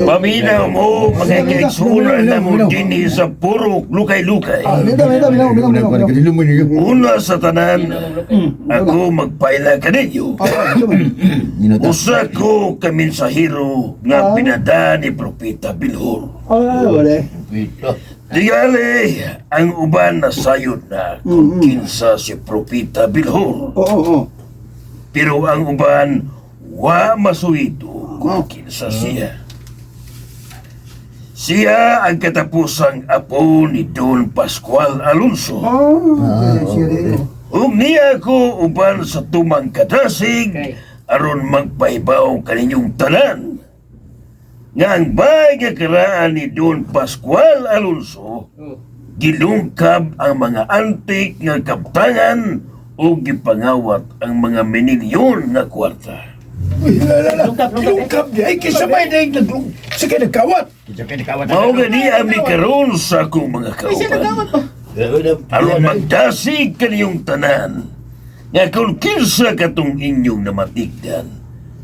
Paminaw mo, mga kaigsunan na mo din sa purok lukay-lukay. Una sa tanan, ako magpaila ka ninyo. Usa ko kaminsahiro nga pinada ni Propeta Bilhor. Tigali, ang uban na sayod na kung kinsa si Propeta Bilhor. Pero ang uban, wa masuito kung kinsa siya. Siya ang katapusang apo ni Don Pascual Alonso. Niya ko uban sa tumang kadasig aron magpaibaw kaninyong tanan. Nga ang bay nga karaan ni Don Pascual Alonso, gilungkab ang mga antik nga kaptangan o gipangawat ang mga minilyon nga kwarta. Lungkap niya. Ay, kisabay na yung nagkawat. Mao gani ami karon sa akong mga kauban. Aron magdasig kaniyong tanan nga kung kinsa katong inyong namatigdan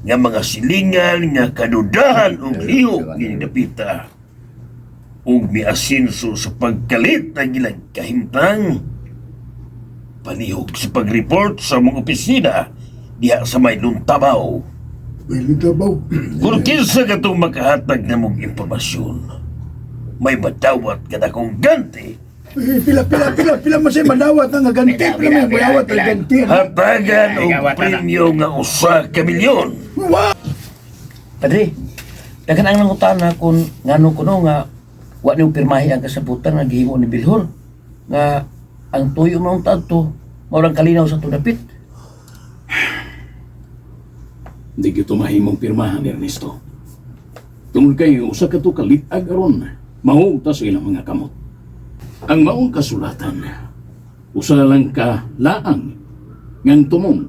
nga mga silingan nga kadudahan ug lihok ni Dapita ug miasinso sa pagkalit ng ilang kahimtang palihog sa pag-report sa mga opisina diha sa may Luntabaw. Kung kinsa ka itong makahatag na mong impormasyon, may madawat ka na kong ganti. Pila mo siya madawat ang ganti. Pila mo madawat ang ganti. Hatagan o premyo nga usa ka milyon. Padre, daghan ang nangutana kung ngano kuno nga wa niyo pirmahi ang kasabutan nga gihimo ni Bilhor nga ang tuyo mong tadto maurang kalinaw sa tudapit. Hindi kito mahimong pirmahan, Ernesto. Tungod kayo, usa ka to kalitag aron, mahuta sa ilang mga kamot. Ang maong kasulatan, usa lang ka laang, ngang tumong,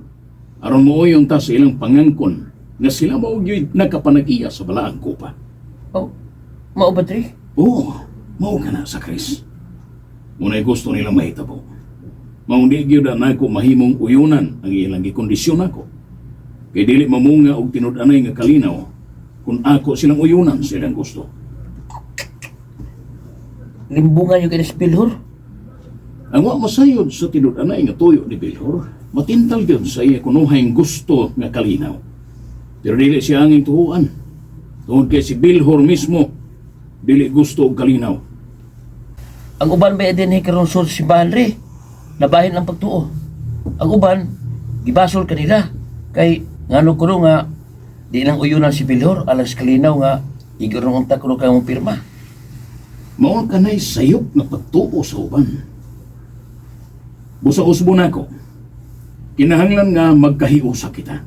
aron mooyon ta sa ilang pangangkon, nga sila maugyo'y nakapanag-iya sa balaang kupa. Oh, mao ba, Tre? Oo, mao ka na sa Chris. Muna'y gusto nilang mahitabo. Maundi gyud na ako mahimong uyunan ang ilang gikondisyon ako. Kay dili mamunga og tinud-anay nga kalinaw kung ako silang uyunan sa ilang gusto. Limbungan yung kay Bilhor? Ang wa masayod sa tinud-anay nga tuyo ni Bilhor, matintal gyud sa iya kunuhayng gusto nga kalinaw. Pero dili siya anging tuhuan. Tungod kay si Bilhor mismo, dili gusto og kalinaw. Ang uban ba din karon sa simbahan re? Nabahin ang pagtuo. Ang uban, gibasol kanila. Kay ngano kuno nga di lang uyunan si Bilhor alas kalinaw nga igurong unta kuno kang pirma. Mao kanay sayop nga pagtuo sa uban. Busa usbo nako. Kinahanglan nga magkahiusa kita.